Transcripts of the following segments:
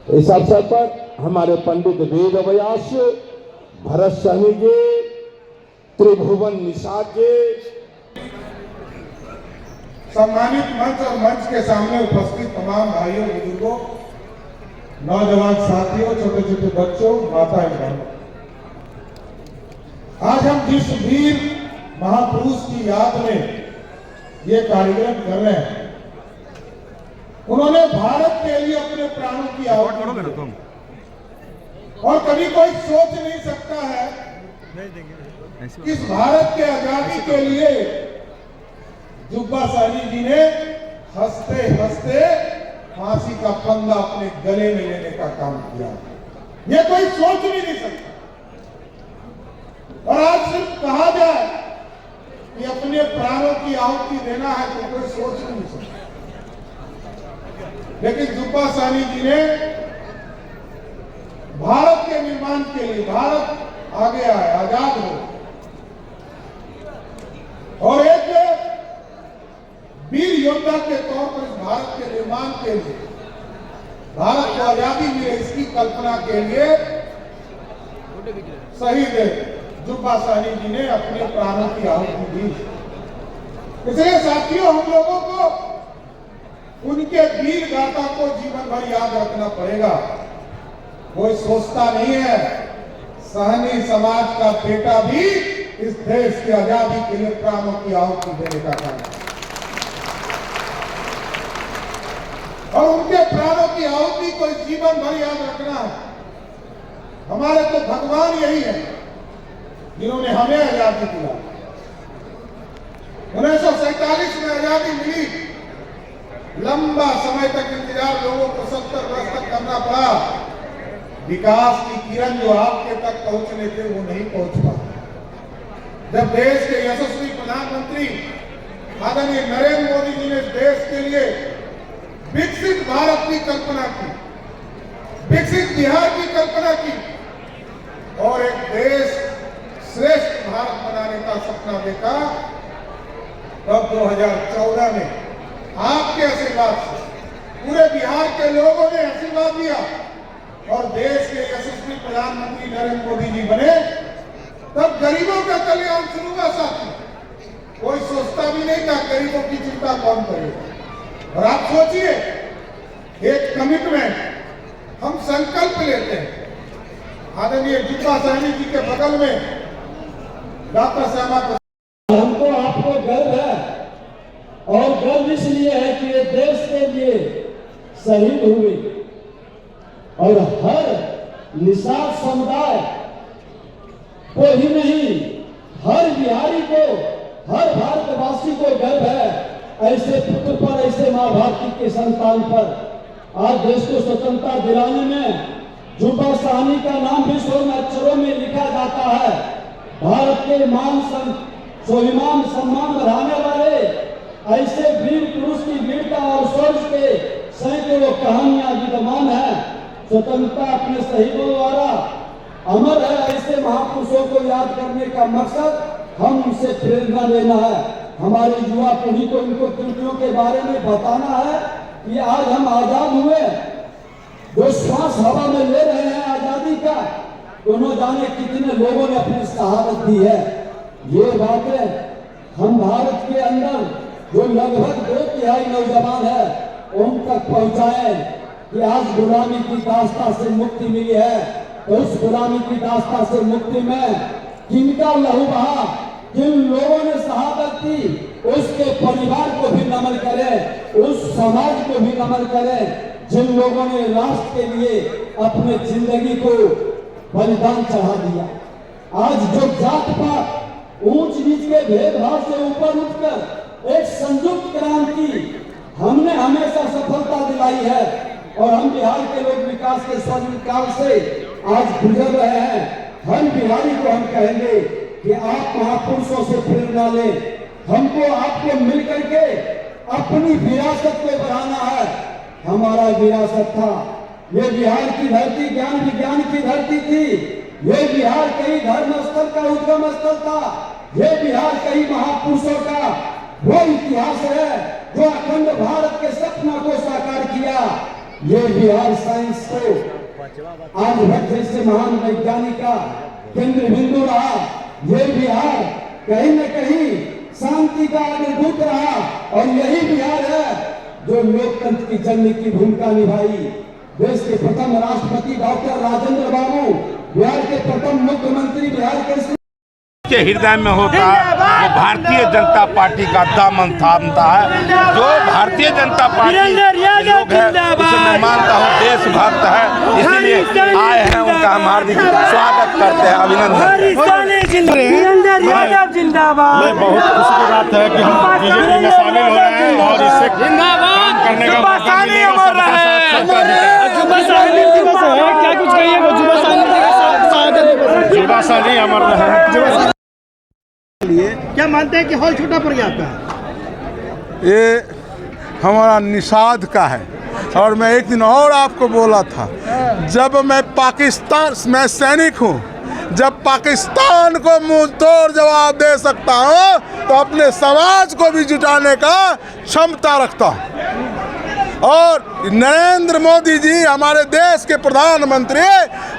इस अवसर पर हमारे पंडित वेद व्यास, भरत सहनी जी, त्रिभुवन निषाद जी, सम्मानित मंच और मंच के सामने उपस्थित तमाम भाइयों, बुजुर्गों, नौजवान साथियों, छोटे छोटे बच्चों, माताएं बहनों, आज हम जिस वीर महापुरुष की याद में ये कार्यक्रम कर रहे हैं, उन्होंने भारत के लिए अपने प्राणों की आहुति दी। और कभी कोई सोच नहीं सकता है कि इस भारत के आजादी के लिए जुब्बा साहनी जी ने हंसते हंसते फांसी का फंदा अपने गले में लेने का काम किया। ये कोई सोच भी नहीं सकता। और आज सिर्फ कहा जाए कि अपने प्राणों की आहुति देना है तो कोई सोच नहीं सकता। लेकिन जुब्बा साहनी जी ने भारत के निर्माण के लिए, भारत आगे आए, आजाद हो, और एक वीर योद्धा के तौर पर इस भारत के निर्माण के लिए, भारत को आजादी मिले इसकी कल्पना के लिए शहीद जुब्बा साहनी जी ने अपने प्राणों की आहुति दी। इसलिए साथियों, हम लोगों को उनके वीर गाथा को जीवन भर याद रखना पड़ेगा। कोई सोचता नहीं है सहनी समाज का बेटा भी इस देश की आजादी के लिए प्राणों की आहुति देने का काम है, और उनके प्राणों की आहुति को जीवन भर याद रखना है। हमारे तो भगवान यही है जिन्होंने हमें आजादी दिला। 1947 में आजादी मिली, लंबा समय तक इंतजार लोगों को 70 वर्ष तक करना पड़ा। विकास की किरण जो आपके तक पहुंचने थे वो नहीं पहुंच पाए। जब देश के यशस्वी प्रधानमंत्री आदरणीय नरेंद्र मोदी जी ने देश के लिए विकसित भारत की कल्पना की, विकसित बिहार की कल्पना की, और एक देश श्रेष्ठ भारत बनाने का सपना देखा, तब 2014 में आपके आशीर्वाद से पूरे बिहार के लोगों ने आशीर्वाद दिया और देश के यशस्वी प्रधानमंत्री नरेंद्र मोदी जी बने। तब गरीबों का कल्याण शुरू हुआ। साथी, कोई सोचता भी नहीं था गरीबों की चिंता कौन करेगा। और आप सोचिए, एक कमिटमेंट, हम संकल्प लेते हैं। आदरणीय जुब्बा साहनी जी के बगल में डॉक्टर श्यामा, हमको आपको गर्व है, और गर्व इसलिए है कि ये देश के लिए शहीद हुए, और हर निषाद समुदाय को ही नहीं, हर बिहारी को, हर भारतवासी को गर्व है ऐसे पुत्र पर, ऐसे मां भारती के संतान पर। आज देश को स्वतंत्रता दिलाने में जुब्बा साहनी का नाम भी स्वर्ण अक्षरों में लिखा जाता है। भारत के मान स्वाभिमान सम्मान बढ़ाने वाले ऐसे वीर पुरुष की वीरता और शौर्य के सैकड़ों कहानियां विद्यमान है। स्वतंत्रता अपने शहीदों द्वारा अमर है। ऐसे महापुरुषों को याद करने का मकसद हम उनसे प्रेरणा लेना है। हमारी युवा पीढ़ी को इनको कृतियों के बारे में बताना है कि आज हम आजाद हुए, जो श्वास हवा में ले रहे हैं आजादी का, उन्होंने जाने कितने लोगों ने अपनी शहादत दी है। ये बातें हम भारत के अंदर जो लगभग 2/3 नौजवान है उन तक पहुंचाएं कि आज गुलामी की दास्ता से मुक्ति मिली है, तो उस गुलामी की दास्ता से मुक्ति में किनका लहू बहा, जिन लोगों ने शहादत दी, उसके परिवार को भी नमन करें, उस समाज को भी नमन करें जिन लोगों ने राष्ट्र के लिए अपने जिंदगी को बलिदान चढ़ा दिया। आज जो जात पात, ऊंच नीच के भेदभाव से ऊपर उठकर एक संयुक्त क्रांति हमने हमेशा सफलता दिलाई है, और हम बिहार के लोग विकास के स्वर्णकाल से आज गुजर रहे हैं। हर बिहारी को हम कहेंगे कि आप महापुरुषों से प्रेरणा लें। हमको आपको मिलकर के अपनी विरासत को बढ़ाना है। हमारा विरासत था, ये बिहार की धरती ज्ञान विज्ञान की धरती थी। ये बिहार कई धर्म स्थल का उद्गम स्थल था। ये बिहार कई महापुरुषों का वो इतिहास है जो अखंड भारत के सपना को साकार किया। ये बिहार साइंस को आर्यभट्ट जैसे महान वैज्ञानिक का केंद्र बिंदु रहा। ये बिहार कहीं न कहीं शांति का अग्रदूत रहा और यही बिहार है जो लोकतंत्र की जननी की भूमिका निभाई। देश के प्रथम राष्ट्रपति डॉक्टर राजेंद्र बाबू, बिहार के प्रथम मुख्यमंत्री, बिहार के हृदय में होता है वो भारतीय जनता पार्टी का दामन थामता है। जो भारतीय जनता पार्टी के लोग हैं उसे मैं मानता हूँ देशभक्त है, इसीलिए आए हैं। उनका हम हार्दिक स्वागत करते हैं, अभिनंदन। जिंदाबाद। बहुत खुशी की बात है कि हम बीजेपी में शामिल हो रहे हैं और इससे काम करने का मौका मिलेगा। क्या कुछ कहिएगा? जुबा सानी अमर रहे। क्या मानते हैं कि हॉल छोटा पड़ गया आपका? ये हमारा निषाद का है। और मैं एक दिन और आपको बोला था, जब मैं पाकिस्तान में सैनिक हूँ, जब पाकिस्तान को मुंह तोड़ जवाब दे सकता हूँ तो अपने समाज को भी जुटाने का क्षमता रखता हूँ। और नरेंद्र मोदी जी हमारे देश के प्रधानमंत्री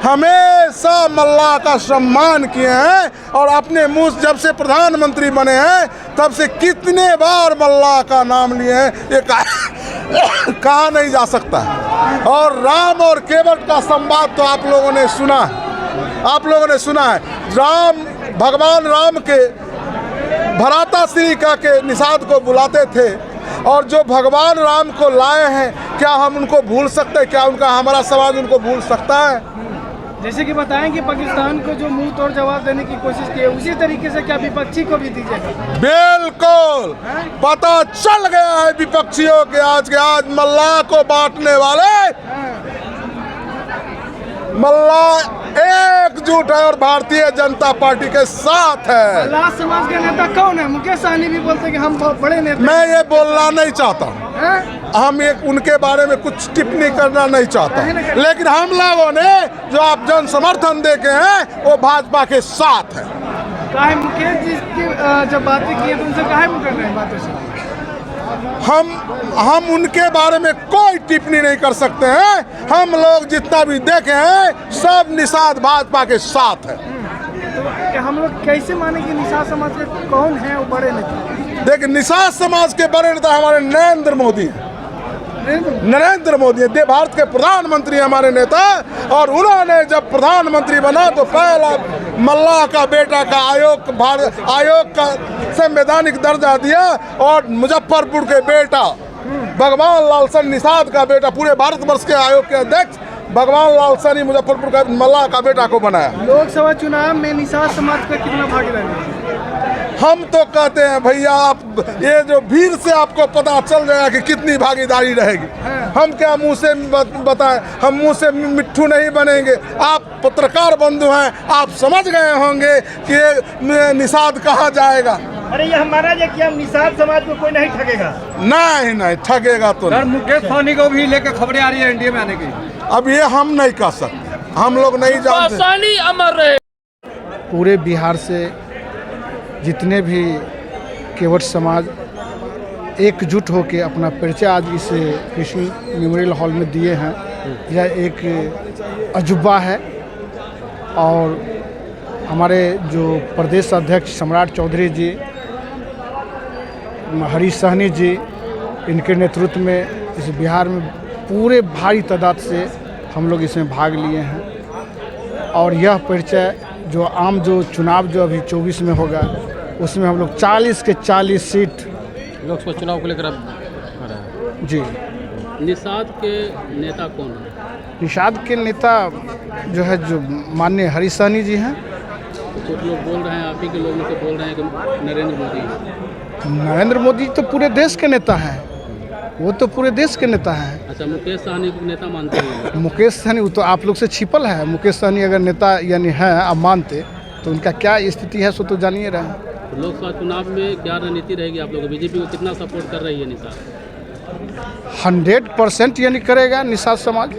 हमेशा मल्लाह का सम्मान किए हैं और अपने मुंह जब से प्रधानमंत्री बने हैं तब से कितने बार मल्लाह का नाम लिए हैं ये कहा नहीं जा सकता। और राम और केवट का संवाद तो आप लोगों ने सुना है, आप लोगों ने सुना है। राम, भगवान राम के भराता श्री का के निषाद को बुलाते थे और जो भगवान राम को लाए हैं क्या हम उनको भूल सकते हैं? क्या उनका हमारा समाज उनको भूल सकता है? जैसे कि बताएं कि पाकिस्तान को जो मुंह तोड़ जवाब देने की कोशिश की है उसी तरीके से क्या विपक्षी को भी दीजिएगा? बिल्कुल पता चल गया है विपक्षियों के आज मल्लाह को बांटने वाले मल्लाह एकजुट है और भारतीय जनता पार्टी के साथ है। मल्लाह समाज के नेता कौन है? मुकेश सहनी भी बोलते हैं कि हम बहुत बड़े नेता। मैं ये बोलना नहीं चाहता, हम एक उनके बारे में कुछ टिप्पणी करना नहीं चाहता, लेकिन हम लोगों ने जो आप जन समर्थन देके हैं वो भाजपा के साथ है। काहे मुकेश जी की जब बातें की है तो उनसे काहे मुकर रहे हैं बातों से? हम उनके बारे में कोई टिप्पणी नहीं कर सकते हैं। हम लोग जितना भी देखे हैं सब निषाद भाजपा के साथ है। तो हम लोग कैसे माने कि निषाद समाज के कौन है वो बड़े नेता? देखिए निषाद समाज के बड़े नेता हमारे नरेंद्र मोदी हैं। नरेंद्र मोदी भारत के प्रधानमंत्री हमारे नेता, और उन्होंने जब प्रधानमंत्री बना तो पहला मल्लाह का बेटा का आयोग का संवैधानिक दर्जा दिया और मुजफ्फरपुर के बेटा भगवान लाल सैनी निषाद का बेटा पूरे भारतवर्ष के आयोग के अध्यक्ष भगवान लाल सैनी मुजफ्फरपुर का मल्लाह का बेटा को बनाया। लोकसभा चुनाव में निषाद समाज का कितना भागीदारी? हम तो कहते हैं भैया आप ये जो भीड़ से आपको पता चल जाएगा कि कितनी भागीदारी रहेगी। हम क्या मुंह से बताएं, हम मुंह से मिट्ठू नहीं बनेंगे। आप पत्रकार बंधु हैं, आप समझ गए होंगे कि ये निषाद कहाँ जाएगा। अरे ये हमारा जो क्या निषाद समाज को कोई नहीं ठगेगा? नहीं ठगेगा तो सर मुकेश सहनी को भी लेकर खबरें आ रही है एनडीए में आने की। अब ये हम नहीं कह सकते, हम लोग नहीं जानते। अमर रहे। पूरे बिहार से जितने भी केवट समाज एकजुट होकर अपना परिचय आज इस कृषि मेमोरियल हॉल में दिए हैं, यह एक अजूबा है। और हमारे जो प्रदेश अध्यक्ष सम्राट चौधरी जी, हरीश सहनी जी, इनके नेतृत्व में इस बिहार में पूरे भारी तादाद से हम लोग इसमें भाग लिए हैं। और यह परिचय जो चुनाव जो अभी 24 में होगा उसमें हम लोग 40 के 40 सीट लोकसभा चुनाव को लेकर अब जी। निषाद के नेता कौन है? निषाद के नेता जो है जो माननीय हरीश सहनी जी हैं। कुछ लोग बोल रहे हैं, आप ही के लोग तो बोल रहे हैं कि नरेंद्र मोदी तो पूरे देश के नेता हैं, वो तो पूरे देश के नेता हैं। अच्छा, मुकेश सहनी को नेता मानते हैं? मुकेश सहनी वो तो आप लोग से छिपल है। मुकेश सहनी अगर नेता यानी है आप मानते तो उनका क्या स्थिति है सो तो जानिए रहे हैं। तो लोकसभा चुनाव में क्या रणनीति रहेगी आप लोग? बीजेपी को कितना सपोर्ट कर रही है निषाद? 100% यानी करेगा निषाद समाज।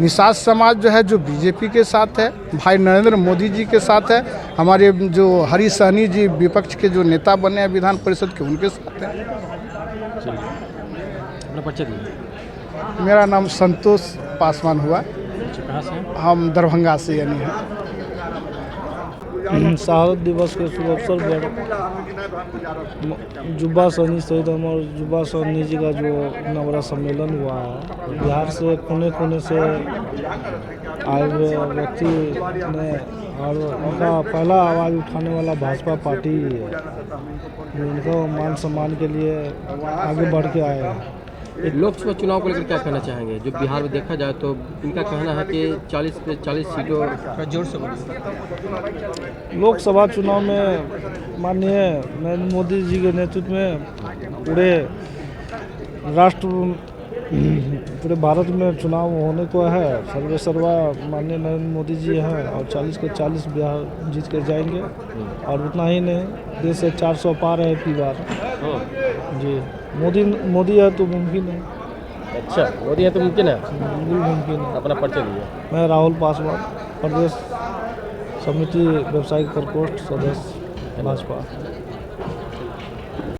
निषाद समाज जो है जो बीजेपी के साथ है, भाई नरेंद्र मोदी जी के साथ है। हमारे जो हरीश सहनी जी विपक्ष के जो नेता बने हैं विधान परिषद के, उनके साथ है। अपना परिचय दीजिए। मेरा नाम संतोष पासवान हुआ। कहाँ से हैं? हम दरभंगा से यानी हैं। शहादत दिवस के शुभ अवसर पर जुब्बा सहनी शहीद अमर जुब्बा सहनी जी का जो इतना बड़ा सम्मेलन हुआ है, बिहार से कोने कोने से आए हुए व्यक्ति ने और उनका पहला आवाज़ उठाने वाला भाजपा पार्टी उनको मान सम्मान के लिए आगे बढ़ के आए हैं। लोकसभा चुनाव को लेकर क्या कहना चाहेंगे? जो बिहार में देखा जाए तो इनका कहना है कि 40 पे 40 सीटों जोर से लोकसभा चुनाव में माननीय नरेंद्र मोदी जी के नेतृत्व में पूरे पूरे भारत में चुनाव होने को है। सर्वे सर्वा माननीय नरेंद्र मोदी जी हैं और 40 के 40 बिहार जीत के जाएंगे। और उतना ही नहीं, देश से 400 पार है की बार जी। मोदी है तो मुमकिन है। अच्छा, मोदी है तो मुमकिन है, बिल्कुल मुमकिन है। अपना परिचय दीजिए। मैं राहुल पासवान, प्रदेश समिति व्यवसायिक प्रकोष्ठ सदस्य भाजपा।